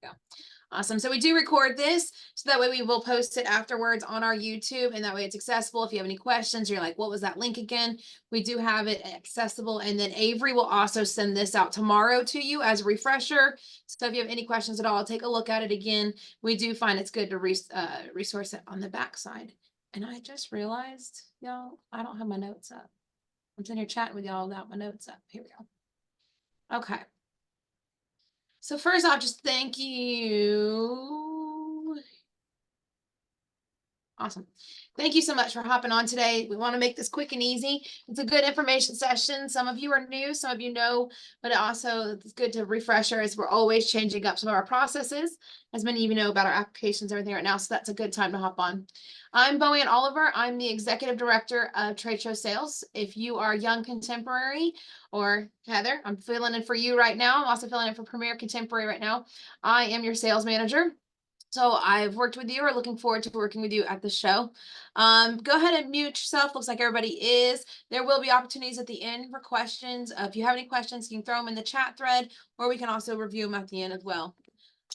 Yeah. Awesome. So we do record this so that way we will post it afterwards on our YouTube, and that way it's accessible. If you have any questions, you're like, what was that link again? We do have it accessible. And then Avery will also send this out tomorrow to you as a refresher. So if you have any questions at all, take a look at it again. We do find it's good to resource it on the backside. And I just realized, y'all, I don't have my notes up. I'm sitting here chatting with y'all without my notes up. Here we go. Okay. So first off, just thank you. Awesome. Thank you so much for hopping on today. We want to make this quick and easy. It's a good information session. Some of you are new, some of you know, but also it's good to refresher as we're always changing up some of our processes, as many of you know about our applications, everything right now. So that's a good time to hop on. I'm Boanne Oliver. I'm the Executive Director of Trade Show Sales. If you are young contemporary, or Heather, I'm filling in for you right now. I'm also filling in for Premier Contemporary right now. I am your sales manager. So I've worked with you, or looking forward to working with you at the show. Go ahead and mute yourself. Looks like everybody is. There will be opportunities at the end for questions. If you have any questions, you can throw them in the chat thread, or we can also review them at the end as well.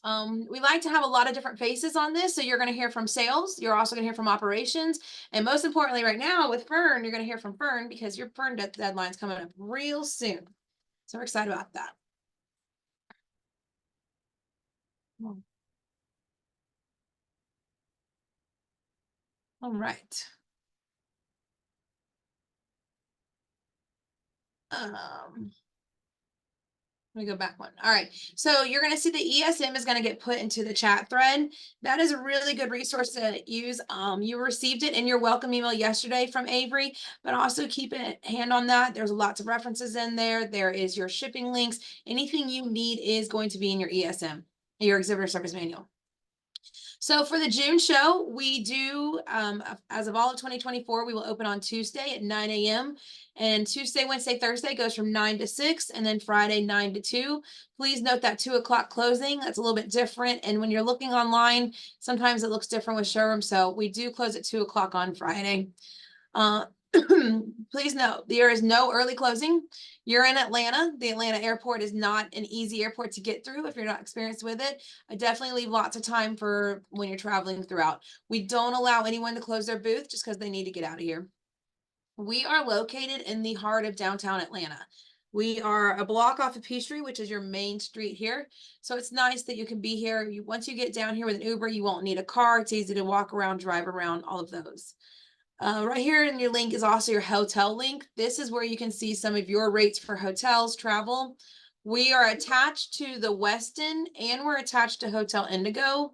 We like to have a lot of different faces on this. So you're going to hear from sales. You're also going to hear from operations. And most importantly, right now with Fern, you're going to hear from Fern because your Fern deadline is coming up real soon. So we're excited about that. All right. Let me go back one. All right. So you're going to see the ESM is going to get put into the chat thread. That is a really good resource to use. You received it in your welcome email yesterday from Avery, but also keep a hand on that. There's lots of references in there. There is your shipping links. Anything you need is going to be in your ESM, your exhibitor service manual. So for the June show, we do, as of all of 2024, we will open on Tuesday at 9 a.m. And Tuesday, Wednesday, Thursday goes from 9 to 6, and then Friday, 9 to 2. Please note that 2 o'clock closing, that's a little bit different. And when you're looking online, sometimes it looks different with showroom. So we do close at 2 o'clock on Friday. Please note, there is no early closing. You're in Atlanta. The Atlanta airport is not an easy airport to get through if you're not experienced with it. I definitely leave lots of time for when you're traveling throughout. We don't allow anyone to close their booth just because they need to get out of here. We are located in the heart of downtown Atlanta. We are a block off of Peachtree, which is your main street here. So it's nice that you can be here. Once you get down here with an Uber, you won't need a car. It's easy to walk around, drive around, all of those. Right here in your link is also your hotel link. This is where you can see some of your rates for hotels, travel. We are attached to the Westin, and we're attached to Hotel Indigo.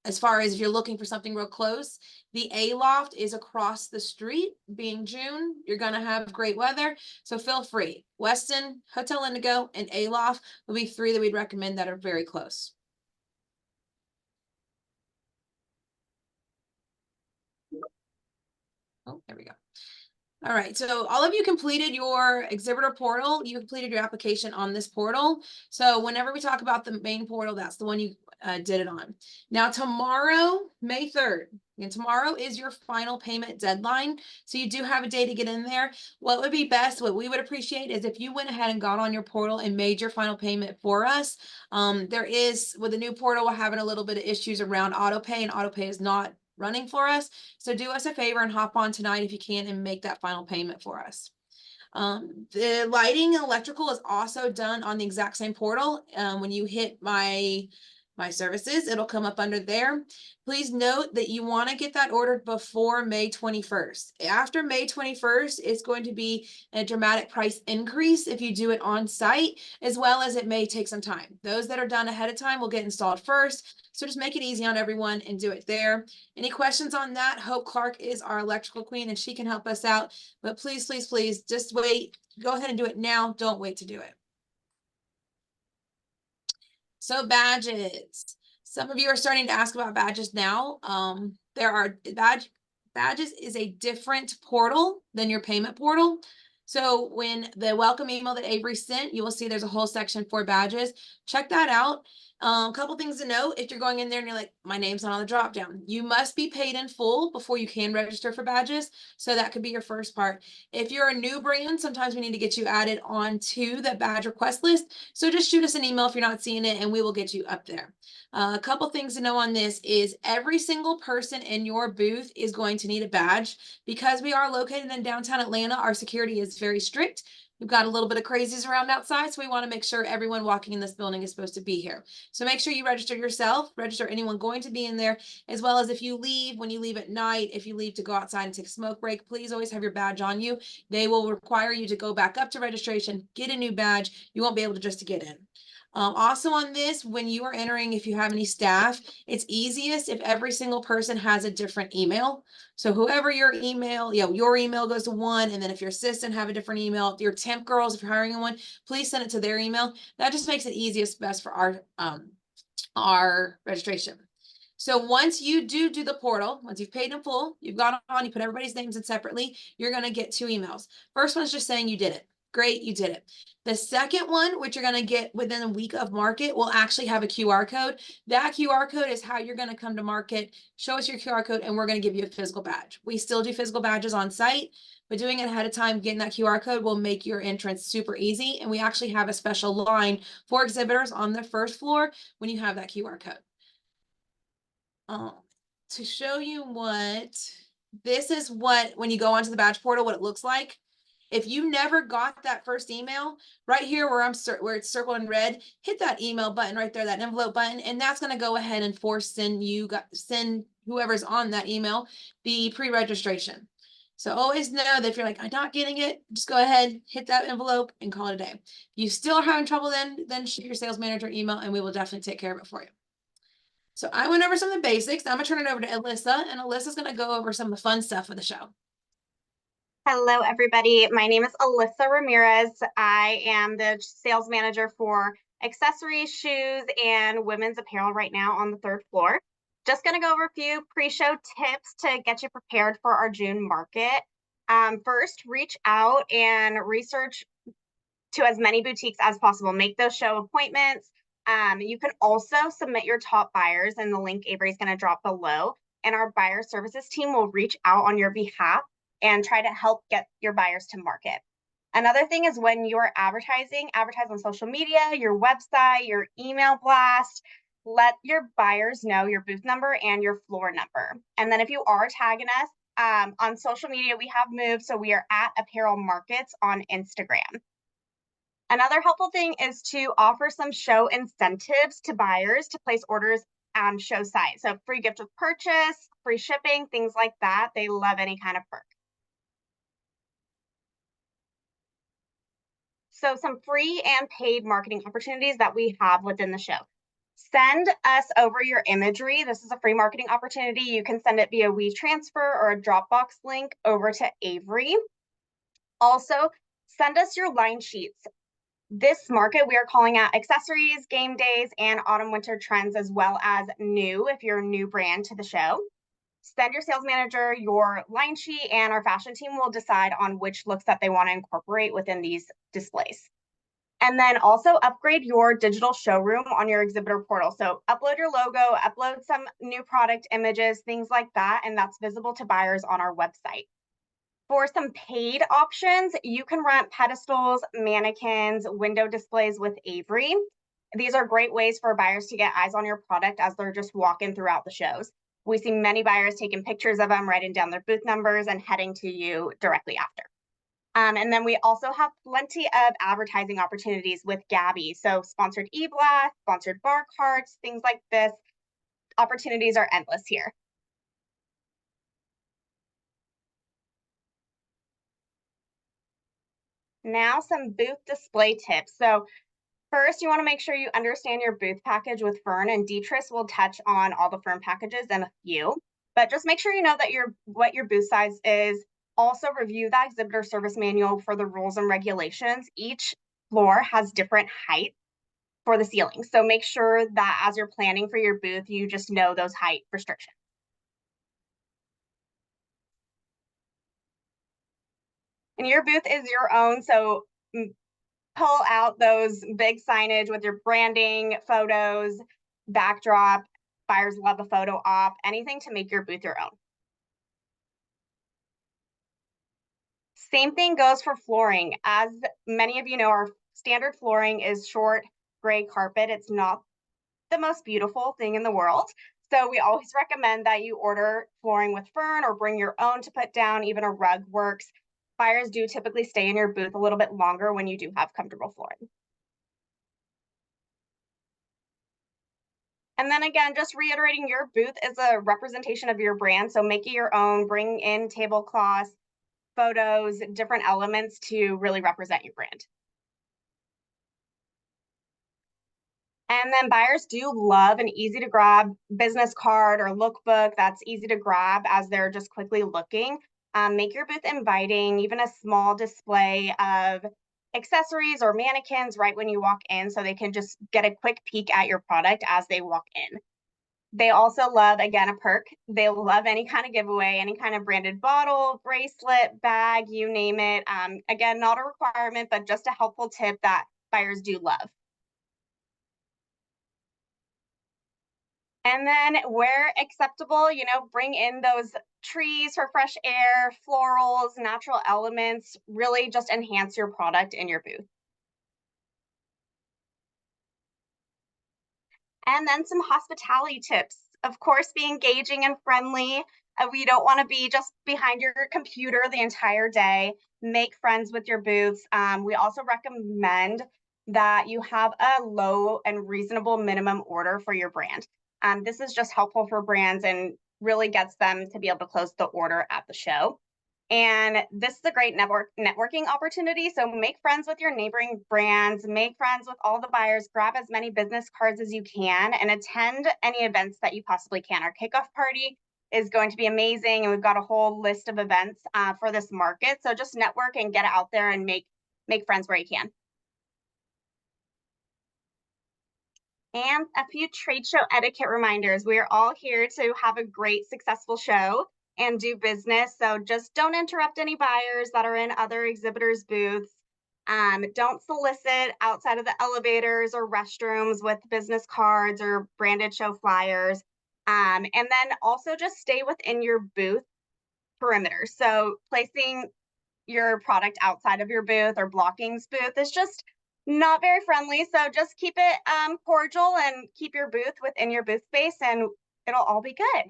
As far as if you're looking for something real close, the A-Loft is across the street. Being June, you're going to have great weather. So feel free. Westin, Hotel Indigo, and A-Loft will be 3 that we'd recommend that are very close. Oh, there we go. All right, so all of you completed your exhibitor portal. You completed your application on this portal. So whenever we talk about the main portal, that's the one you did it on. Now tomorrow, May 3rd, and tomorrow is your final payment deadline. So you do have a day to get in there. What would be best, what we would appreciate is if you went ahead and got on your portal and made your final payment for us. There is, with the new portal, we're having a little bit of issues around auto pay, and auto pay is not running for us. So do us a favor and hop on tonight if you can and make that final payment for us. The lighting and electrical is also done on the exact same portal. When you hit my services, it'll come up under there. Please note that you want to get that ordered before May 21st. After May 21st, it's going to be a dramatic price increase if you do it on site, as well as it may take some time. Those that are done ahead of time will get installed first. So just make it easy on everyone and do it there. Any questions on that? Hope Clark is our electrical queen and she can help us out. But please, please, please just wait. Go ahead and do it now. Don't wait to do it. So badges. Some of you are starting to ask about badges now. There are badges is a different portal than your payment portal. So when the welcome email that Avery sent, you will see there's a whole section for badges. Check that out. A couple things to note, if you're going in there and you're like, my name's not on the drop down, you must be paid in full before you can register for badges. So that could be your first part. If you're a new brand, sometimes we need to get you added onto the badge request list. So just shoot us an email if you're not seeing it and we will get you up there. A couple things to know on this is every single person in your booth is going to need a badge. Because we are located in downtown Atlanta, our security is very strict. We've got a little bit of crazies around outside, so we want to make sure everyone walking in this building is supposed to be here. So make sure you register yourself, register anyone going to be in there, as well as if you leave, when you leave at night, if you leave to go outside and take a smoke break, please always have your badge on you. They will require you to go back up to registration, get a new badge. You won't be able to just to get in. Also on this, when you are entering, if you have any staff, it's easiest if every single person has a different email. So whoever your email, your email goes to one, and then if your assistant have a different email, your temp girls, if you're hiring one, please send it to their email. That just makes it easiest, best for our registration. So once you do the portal, once you've paid in full, you've got on, you put everybody's names in separately, you're going to get 2 emails. First one is just saying you did it. Great, you did it. The second one, which you're going to get within a week of market, will actually have a QR code. That QR code is how you're going to come to market. Show us your QR code and we're going to give you a physical badge. We still do physical badges on site, but doing it ahead of time, getting that QR code will make your entrance super easy. And we actually have a special line for exhibitors on the first floor when you have that QR code. To show you this is what, when you go onto the badge portal, what it looks like. If you never got that first email, right here where it's circled in red, hit that email button right there, that envelope button, and that's going to go ahead and send whoever's on that email the pre-registration. So always know that if you're like, I'm not getting it, just go ahead, hit that envelope and call it a day. If you still are having trouble, then shoot your sales manager email and we will definitely take care of it for you. So I went over some of the basics. Now I'm gonna turn it over to Alyssa, and Alyssa's gonna go over some of the fun stuff of the show. Hello, everybody. My name is Alyssa Ramirez. I am the sales manager for accessories, shoes, and women's apparel right now on the 3rd floor. Just going to go over a few pre-show tips to get you prepared for our June market. First, reach out and research to as many boutiques as possible. Make those show appointments. You can also submit your top buyers in the link Avery is going to drop below, and our buyer services team will reach out on your behalf and try to help get your buyers to market. Another thing is when you're advertising, advertise on social media, your website, your email blast. Let your buyers know your booth number and your floor number. And then if you are tagging us on social media, we have moved, so we are at Apparel Markets on Instagram. Another helpful thing is to offer some show incentives to buyers to place orders on show site. So free gift with purchase, free shipping, things like that. They love any kind of perk. So some free and paid marketing opportunities that we have within the show. Send us over your imagery. This is a free marketing opportunity. You can send it via WeTransfer or a Dropbox link over to Avery. Also, send us your line sheets. This market we are calling out accessories, game days, and autumn winter trends, as well as new if you're a new brand to the show. Send your sales manager your line sheet, and our fashion team will decide on which looks that they want to incorporate within these displays. And then also upgrade your digital showroom on your exhibitor portal. So upload your logo, upload some new product images, things like that, and that's visible to buyers on our website. For some paid options, you can rent pedestals, mannequins, window displays with Avery. These are great ways for buyers to get eyes on your product as they're just walking throughout the shows. We see many buyers taking pictures of them, writing down their booth numbers, and heading to you directly after. And then we also have plenty of advertising opportunities with Gabby. So sponsored e-blast, sponsored bar carts, things like this. Opportunities are endless here. Now some booth display tips. So first, you want to make sure you understand your booth package with Fern, and Deetris will touch on all the Fern packages in a few. But just make sure you know that what your booth size is. Also review that exhibitor service manual for the rules and regulations. Each floor has different height for the ceiling. So make sure that as you're planning for your booth, you just know those height restrictions. And your booth is your own, so pull out those big signage with your branding, photos, backdrop. Buyers love a photo op, anything to make your booth your own. Same thing goes for flooring. As many of you know, our standard flooring is short gray carpet. It's not the most beautiful thing in the world. So we always recommend that you order flooring with fern or bring your own to put down. Even a rug works. Buyers do typically stay in your booth a little bit longer when you do have comfortable flooring. And then again, just reiterating, your booth is a representation of your brand. So make it your own, bring in tablecloths, photos, different elements to really represent your brand. And then buyers do love an easy to grab business card or lookbook that's easy to grab as they're just quickly looking. Make your booth inviting, even a small display of accessories or mannequins right when you walk in so they can just get a quick peek at your product as they walk in. They also love, again, a perk. They love any kind of giveaway, any kind of branded bottle, bracelet, bag, you name it. Again, not a requirement, but just a helpful tip that buyers do love. And then where acceptable, bring in those trees for fresh air, florals, natural elements, really just enhance your product in your booth. And then some hospitality tips. Of course, be engaging and friendly. We don't want to be just behind your computer the entire day. Make friends with your booths. We also recommend that you have a low and reasonable minimum order for your brand. This is just helpful for brands and really gets them to be able to close the order at the show. And this is a great networking opportunity. So make friends with your neighboring brands, make friends with all the buyers, grab as many business cards as you can, and attend any events that you possibly can. Our kickoff party is going to be amazing, and we've got a whole list of events for this market. So just network and get out there and make friends where you can. And a few trade show etiquette reminders. We are all here to have a great, successful show and do business. So just don't interrupt any buyers that are in other exhibitors' booths. Don't solicit outside of the elevators or restrooms with business cards or branded show flyers. And then also just stay within your booth perimeter. So placing your product outside of your booth or blocking's booth is just not very friendly. So just keep it cordial and keep your booth within your booth space and it'll all be good.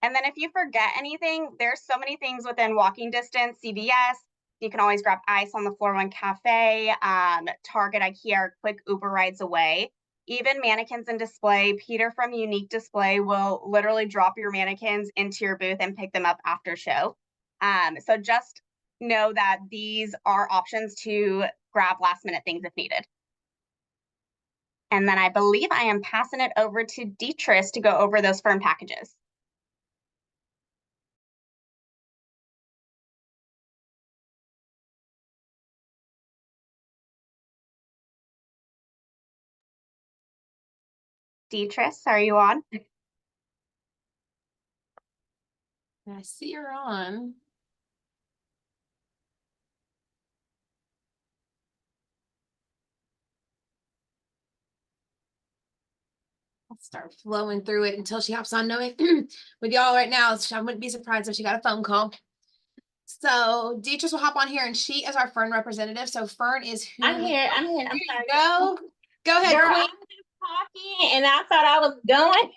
And then if you forget anything, there's so many things within walking distance. CVS, you can always grab ice on the floor one cafe, Target, IKEA, or quick Uber rides away. Even mannequins in display, Peter from Unique Display will literally drop your mannequins into your booth and pick them up after show. So just know that these are options to grab last minute things if needed. And then I believe I am passing it over to Deetris to go over those firm packages. Deetris, are you on? I see you're on. I'll start flowing through it until she hops on knowing with y'all right now. I wouldn't be surprised if she got a phone call. So Deetris will hop on here and she is our Fern representative. So Fern is who I'm here. I'm sorry. Go ahead, Girl, Queen. I'm just talking and I thought I was going.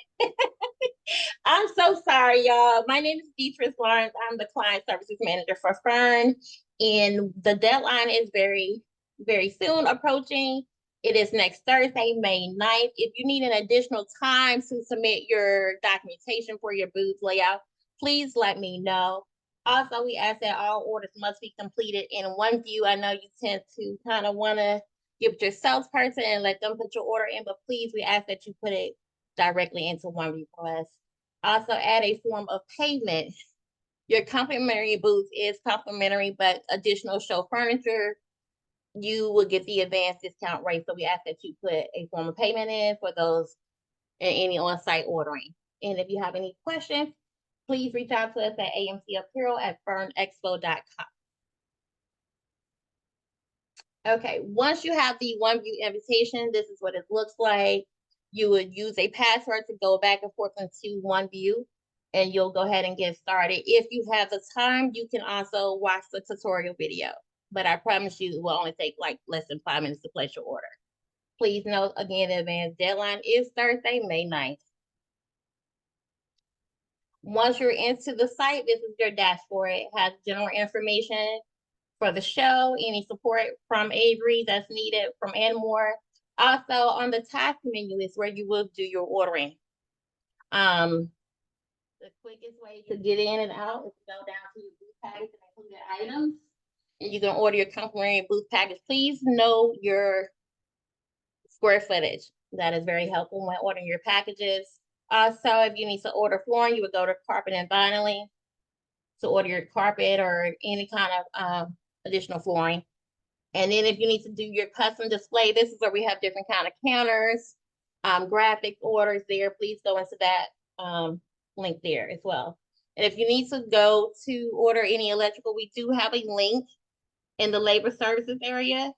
I'm so sorry, y'all. My name is Deetris Lawrence. I'm the client services manager for Fern. And the deadline is very, very soon approaching. It is next Thursday, May 9th. If you need an additional time to submit your documentation for your booth layout, please let me know. Also, we ask that all orders must be completed in one view. I know you tend to kind of want to give it to your salesperson and let them put your order in, but please, we ask that you put it directly into one request. Also, add a form of payment. Your complimentary booth is complimentary, but additional show furniture, you will get the advanced discount rate. So we ask that you put a form of payment in for those and any on-site ordering. And if you have any questions, please reach out to us at AMC Apparel at fernexpo.com. Okay, once you have the one view invitation, this is what it looks like. You would use a password to go back and forth into one view, and you'll go ahead and get started. If you have the time, you can also watch the tutorial video, but I promise you it will only take like less than 5 minutes to place your order. Please note again, the advance deadline is Thursday, May 9th. Once you're into the site, this is your dashboard. It has general information for the show, any support from Avery that's needed from and more. Also on the task menu is where you will do your ordering. The quickest way to get in and out is to go down to your booth package and include the items. And you can order your company booth package. Please know your square footage. That is very helpful when ordering your packages. Also, if you need to order flooring, you would go to carpet and vinyl to order your carpet or any kind of additional flooring. And then if you need to do your custom display, this is where we have different kind of counters, graphic orders there. Please go into that link there as well. And if you need to go to order any electrical, we do have a link in the labor services area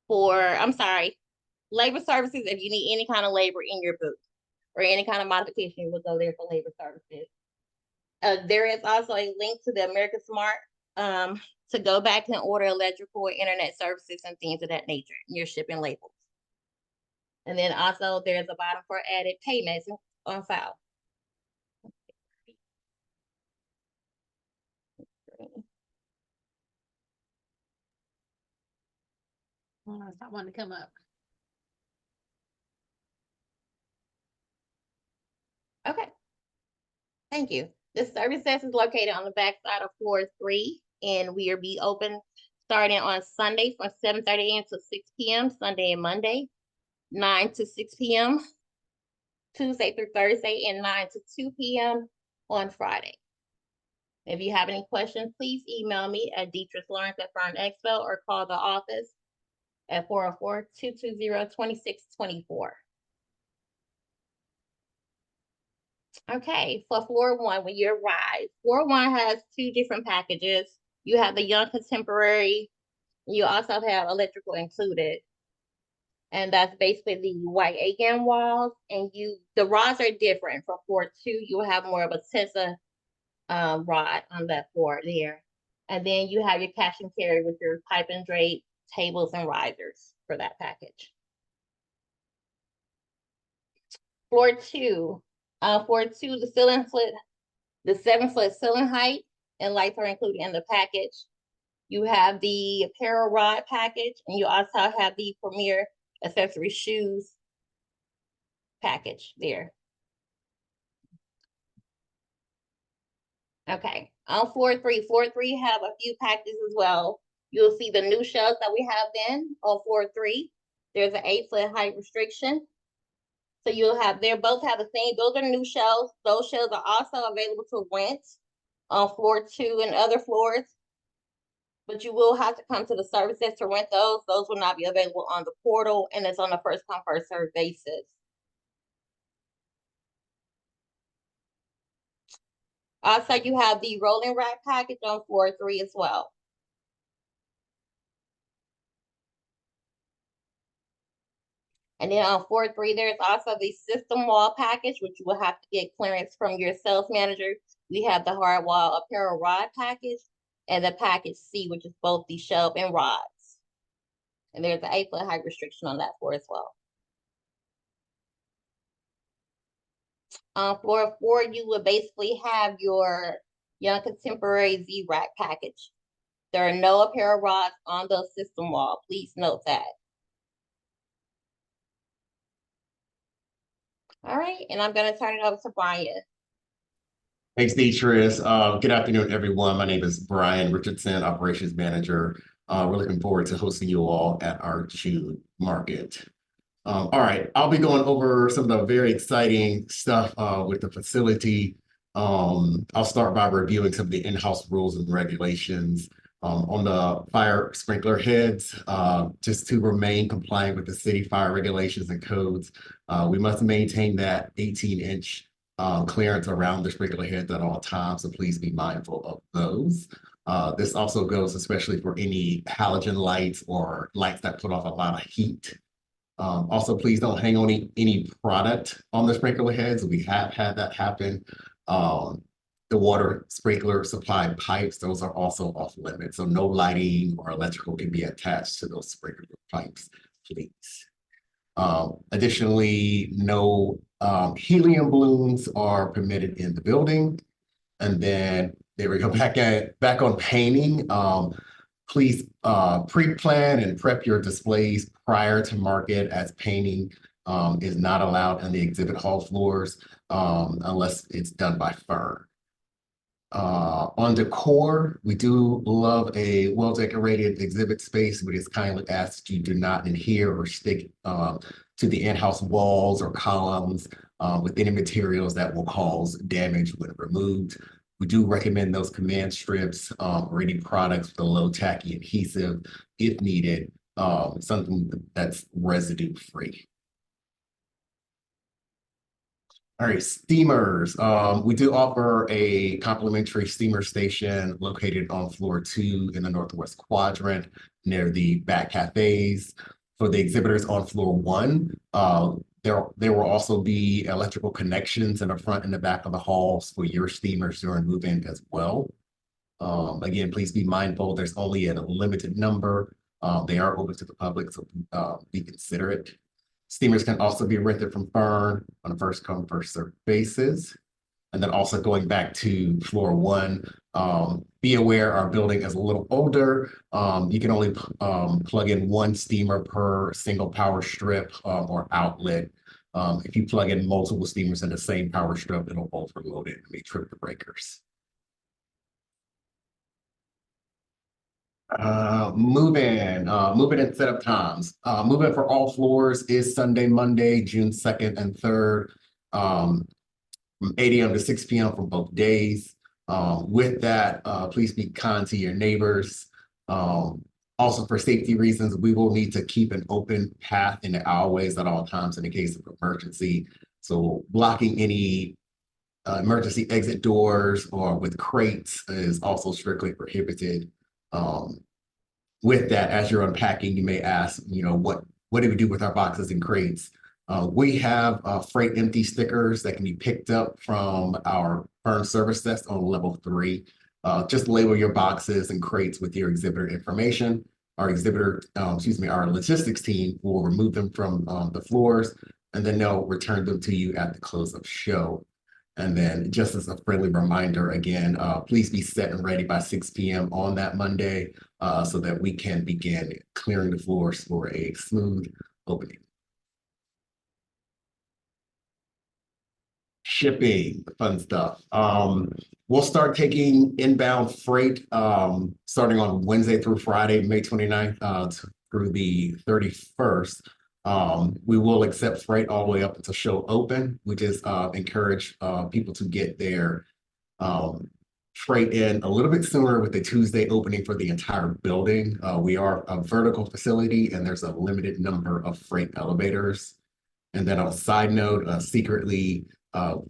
labor services. If you need any kind of labor in your booth or any kind of modification, you will go there for labor services. There is also a link to the American Smart to go back and order electrical or internet services and things of that nature in your shipping labels. And then also there's a bottom for added payments on file. Oh, it's not wanting to come up. Okay. Thank you. This service desk is located on the back side of floor 3, and we will be open starting on Sunday from 7:30 a.m. to 6 p.m. Sunday and Monday, 9 to 6 p.m. Tuesday through Thursday, and 9 to 2 p.m. on Friday. If you have any questions, please email me at DeatriceLawrence@FernExpo or call the office at 404-220-2624. Okay, for floor 1, when you arrive, floor 1 has 2 different packages. You have the Young Contemporary. You also have electrical included. And that's basically the white again walls. And the rods are different. For floor 2, you will have more of a Tessa rod on that floor there. And then you have your cash and carry with your pipe and drape, tables and risers for that package. Floor 2, the ceiling foot, the 7-foot ceiling height and lights are included in the package. You have the apparel rod package, and you also have the Premier accessory shoes package there. Okay, on floor 3 have a few packages as well. You'll see the new shelves that we have then on floor 3. There's an 8-foot height restriction. So you'll have, they both have the same, those are new shelves. Those shelves are also available to rent on floor 2 and other floors. But you will have to come to the service desk to rent those. Those will not be available on the portal, and it's on a first come, first served basis. Also, you have the rolling rack package on floor 3 as well. And then on floor 3, there's also the system wall package, which you will have to get clearance from your sales manager. We have the hard wall apparel rod package and the package C, which is both the shelf and rods. And there's an 8-foot height restriction on that floor as well. On floor 4, you will basically have your Young Contemporary Z-Rack package. There are no apparel rods on the system wall. Please note that. All right, and I'm going to turn it over to Brian. Thanks, Beatrice. Good afternoon, everyone. My name is Brian Richardson, Operations Manager. We're looking forward to hosting you all at our June market. All right, I'll be going over some of the very exciting stuff with the facility. I'll start by reviewing some of the in-house rules and regulations. On the fire sprinkler heads, just to remain compliant with the city fire regulations and codes, we must maintain that 18-inch clearance around the sprinkler heads at all times, so please be mindful of those. This also goes especially for any halogen lights or lights that put off a lot of heat. Also, please don't hang on any product on the sprinkler heads. We have had that happen. The water sprinkler supply pipes, those are also off limits. So no lighting or electrical can be attached to those sprinkler pipes, please. Additionally, no helium balloons are permitted in the building. And then there we go, back on painting. Please pre-plan and prep your displays prior to market, as painting is not allowed on the exhibit hall floors unless it's done by Fern. On decor, we do love a well-decorated exhibit space. We just kindly ask that you do not adhere or stick to the in-house walls or columns with any materials that will cause damage when removed. We do recommend those command strips or any products with a low tacky adhesive if needed, something that's residue free. All right, steamers. We do offer a complimentary steamer station located on floor 2 in the northwest quadrant near the back cafes. For the exhibitors on floor 1, there will also be electrical connections in the front and the back of the halls for your steamers during move-in as well. Again, please be mindful, there's only a limited number. They are open to the public, so be considerate. Steamers can also be rented from Fern on a first come, first served basis. And then also going back to floor 1, be aware our building is a little older. You can only plug in 1 steamer per single power strip or outlet. If you plug in multiple steamers in the same power strip, it'll overload it and may trip the breakers. Move-in and setup times. Move-in for all floors is Sunday, Monday, June 2nd and 3rd, from 8 a.m. to 6 p.m. for both days. With that, please be kind to your neighbors. Also, for safety reasons, we will need to keep an open path in the alleyways at all times in the case of emergency. So blocking any emergency exit doors or with crates is also strictly prohibited. With that, as you're unpacking, you may ask, what do we do with our boxes and crates? We have freight empty stickers that can be picked up from our Fern service desk on level 3. Just label your boxes and crates with your exhibitor information. Our our logistics team will remove them from the floors, and then they'll return them to you at the close of show. And then just as a friendly reminder, again, please be set and ready by 6 p.m. on that Monday so that we can begin clearing the floors for a smooth opening. Shipping, fun stuff. We'll start taking inbound freight starting on Wednesday through Friday, May 29th through the 31st. We will accept freight all the way up until show open. We just encourage people to get their freight in a little bit sooner with the Tuesday opening for the entire building. We are a vertical facility and there's a limited number of freight elevators. And then on a side note, secretly,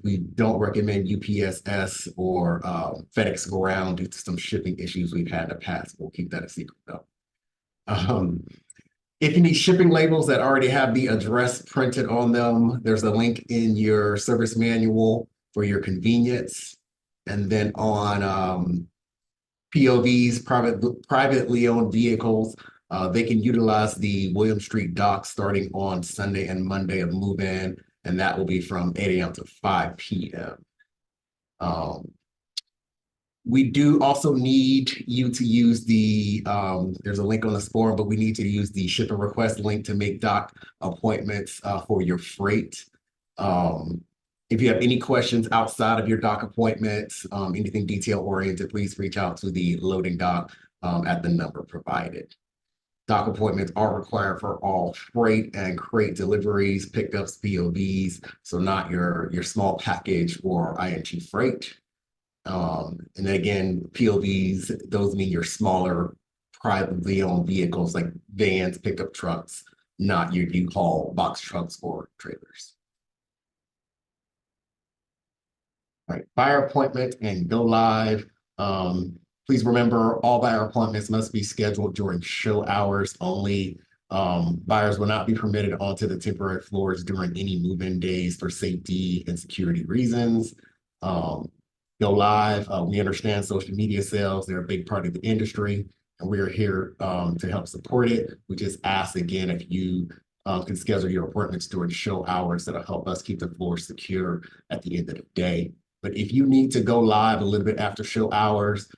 we don't recommend UPSS or FedEx Ground due to some shipping issues we've had in the past. We'll keep that a secret though. If you need shipping labels that already have the address printed on them, there's a link in your service manual for your convenience. And then on POVs, privately owned vehicles, they can utilize the William Street dock starting on Sunday and Monday of move-in, and that will be from 8 a.m. to 5 p.m. We do also need you to use the, there's a link on this form, but we need to use the ship and request link to make dock appointments for your freight. If you have any questions outside of your dock appointments, anything detail oriented, please reach out to the loading dock at the number provided. Dock appointments are required for all freight and crate deliveries, pickups, POVs, so not your small package or ING freight. And then again, POVs, those mean your smaller privately owned vehicles like vans, pickup trucks, not your U-Haul box trucks or trailers. All right, fire appointment and go live. Please remember, all buyer appointments must be scheduled during show hours only. Buyers will not be permitted onto the temporary floors during any move-in days for safety and security reasons. Go live. We understand social media sales, they're a big part of the industry, and we are here to help support it. We just ask again if you can schedule your appointments during show hours. That'll help us keep the floor secure at the end of the day. But if you need to go live a little bit after show hours,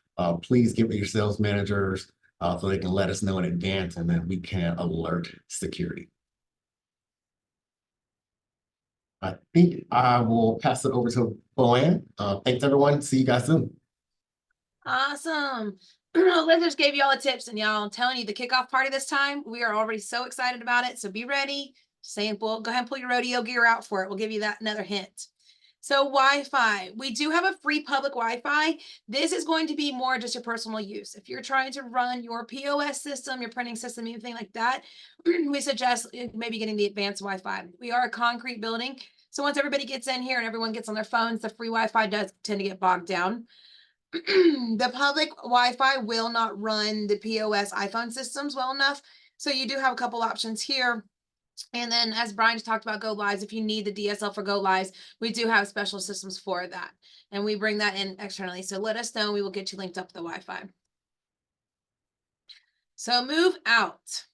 please get with your sales managers so they can let us know in advance, and then we can alert security. I think I will pass it over to Boanne. Thanks, everyone. See you guys soon. Awesome. Liz just gave you all the tips, and y'all, I'm telling you, the kickoff party this time, we are already so excited about it. So be ready. Saying, well, go ahead and pull your rodeo gear out for it. We'll give you that another hint. So Wi-Fi, we do have a free public Wi-Fi. This is going to be more just your personal use. If you're trying to run your POS system, your printing system, anything like that, we suggest maybe getting the advanced Wi-Fi. We are a concrete building. So once everybody gets in here and everyone gets on their phones, the free Wi-Fi does tend to get bogged down. The public Wi-Fi will not run the POS iPhone systems well enough. So you do have a couple options here. And then as Brian just talked about Go Lives, if you need the DSL for Go Lives, we do have special systems for that. And we bring that in externally. So let us know, we will get you linked up to the Wi-Fi. So move out.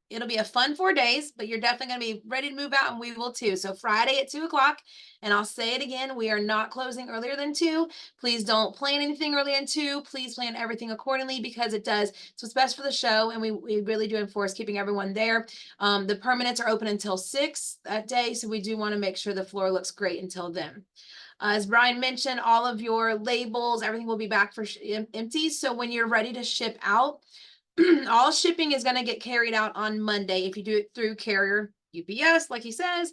It'll be a fun 4 days, but you're definitely going to be ready to move out, and we will too. So Friday at 2 o'clock, and I'll say it again, we are not closing earlier than 2. Please don't plan anything earlier than 2. Please plan everything accordingly, because it does. It's what's best for the show, and we really do enforce keeping everyone there. The permanents are open until 6 that day, so we do want to make sure the floor looks great until then. As Brian mentioned, all of your labels, everything will be back for empty. So when you're ready to ship out, all shipping is going to get carried out on Monday. If you do it through carrier UPS, like he says,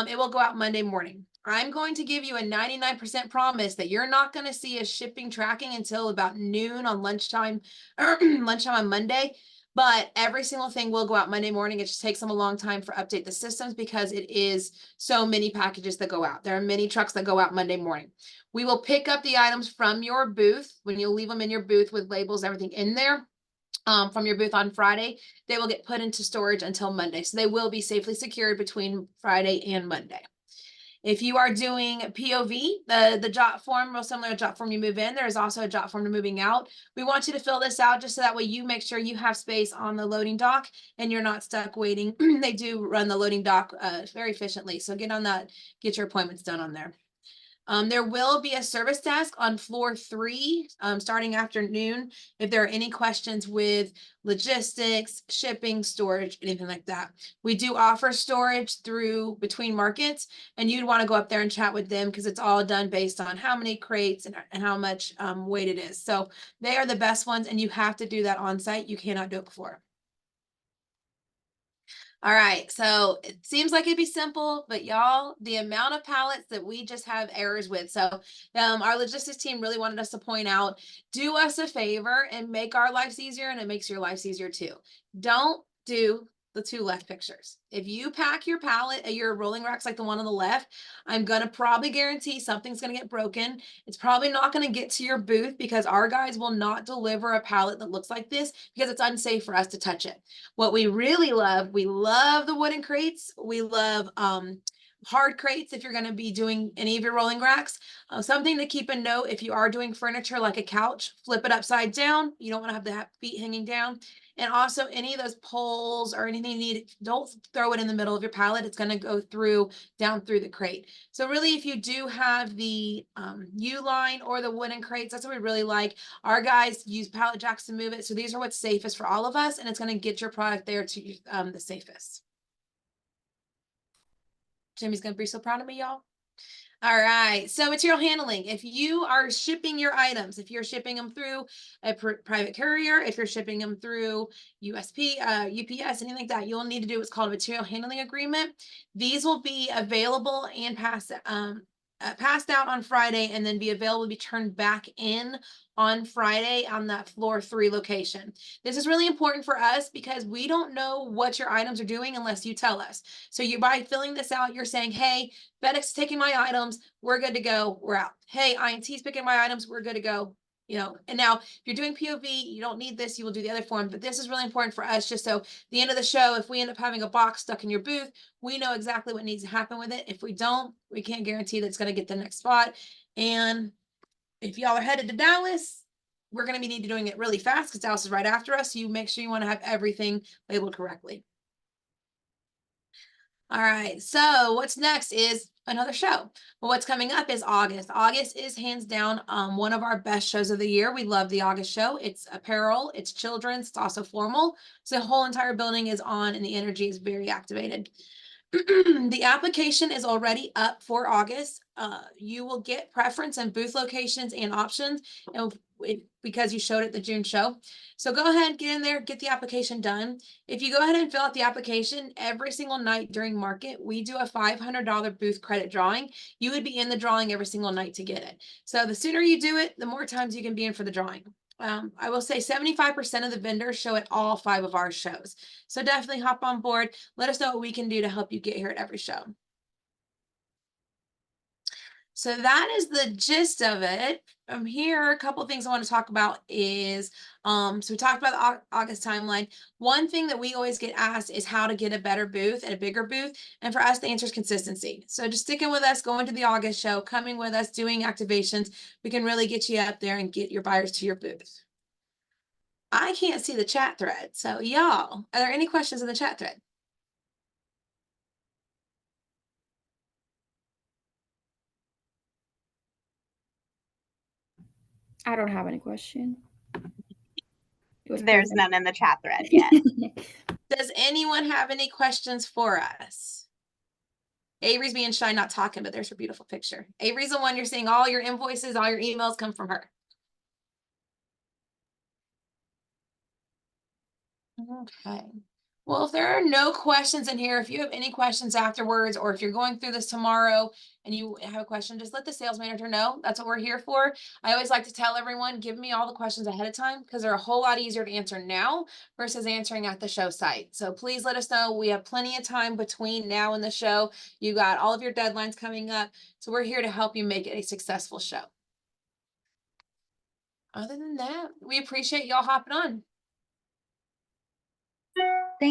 it will go out Monday morning. I'm going to give you a 99% promise that you're not going to see a shipping tracking until about noon on lunchtime, or lunchtime on Monday. But every single thing will go out Monday morning. It just takes them a long time for update the systems, because it is so many packages that go out. There are many trucks that go out Monday morning. We will pick up the items from your booth when you leave them in your booth with labels, everything in there. From your booth on Friday, they will get put into storage until Monday. So they will be safely secured between Friday and Monday. If you are doing POV, the jot form, real similar to jot form you move in, there is also a jot form to moving out. We want you to fill this out just so that way you make sure you have space on the loading dock and you're not stuck waiting. They do run the loading dock very efficiently. So get on that, get your appointments done on there. There will be a service desk on floor 3 starting afternoon. If there are any questions with logistics, shipping, storage, anything like that. We do offer storage through between markets, and you'd want to go up there and chat with them, because it's all done based on how many crates and how much weight it is. So they are the best ones, and you have to do that on site. You cannot do it before. All right, so it seems like it'd be simple, but y'all, the amount of pallets that we just have errors with. So our logistics team really wanted us to point out, do us a favor and make our lives easier, and it makes your lives easier too. Don't do the 2 left pictures. If you pack your pallet, your rolling racks like the one on the left, I'm gonna probably guarantee something's gonna get broken. It's probably not gonna get to your booth, because our guys will not deliver a pallet that looks like this, because it's unsafe for us to touch it. What we really love, we love the wooden crates. We love hard crates if you're going to be doing any of your rolling racks. Something to keep a note, if you are doing furniture like a couch, flip it upside down. You don't want to have the feet hanging down. And also any of those poles or anything you need, don't throw it in the middle of your pallet. It's going to go down through the crate. So really, if you do have the U-line or the wooden crates, that's what we really like. Our guys use pallet jacks to move it. So these are what's safest for all of us, and it's going to get your product there to the safest. Jimmy's going to be so proud of me, y'all. All right, so material handling. If you are shipping your items, if you're shipping them through a private courier, if you're shipping them through USP, UPS, anything like that, you'll need to do what's called a material handling agreement. These will be available and passed out on Friday, and then be available to be turned back in on Friday on that floor 3 location. This is really important for us, because we don't know what your items are doing unless you tell us. So by filling this out, you're saying, hey, FedEx is taking my items, we're good to go, we're out. Hey, INT's picking my items, we're good to go, You know, and now if you're doing POV, you don't need this, you will do the other form, but this is really important for us, just so the end of the show, if we end up having a box stuck in your booth, we know exactly what needs to happen with it. If we don't, we can't guarantee that it's going to get the next spot. And if y'all are headed to Dallas, we're going to be need to doing it really fast because Dallas is right after us. So you make sure you want to have everything labeled correctly. All right, so what's next is another show. Well, what's coming up is August. August is hands down one of our best shows of the year. We love the August show. It's apparel, it's children's, it's also formal. So the whole entire building is on and the energy is very activated. The application is already up for August. You will get preference and booth locations and options because you showed at the June show. So go ahead, get in there, get the application done. If you go ahead and fill out the application every single night during market, we do a $500 booth credit drawing. You would be in the drawing every single night to get it. So the sooner you do it, the more times you can be in for the drawing. I will say 75% of the vendors show at all 5 of our shows. So definitely hop on board. Let us know what we can do to help you get here at every show. So that is the gist of it. Here, a couple of things I want to talk about is, so we talked about the August timeline. One thing that we always get asked is how to get a better booth and a bigger booth. And for us, the answer is consistency. So just sticking with us, going to the August show, coming with us, doing activations, we can really get you up there and get your buyers to your booth. I can't see the chat thread. So y'all, are there any questions in the chat thread? I don't have any question. There's none in the chat thread yet. Does anyone have any questions for us? Avery's being shy, not talking, but there's her beautiful picture. Avery's the one you're seeing all your invoices, all your emails come from her. Okay. Well, if there are no questions in here, if you have any questions afterwards, or if you're going through this tomorrow and you have a question, just let the sales manager know. That's what we're here for. I always like to tell everyone, give me all the questions ahead of time because they're a whole lot easier to answer now versus answering at the show site. So please let us know. We have plenty of time between now and the show. You got all of your deadlines coming up. So we're here to help you make it a successful show. Other than that, we appreciate y'all hopping on.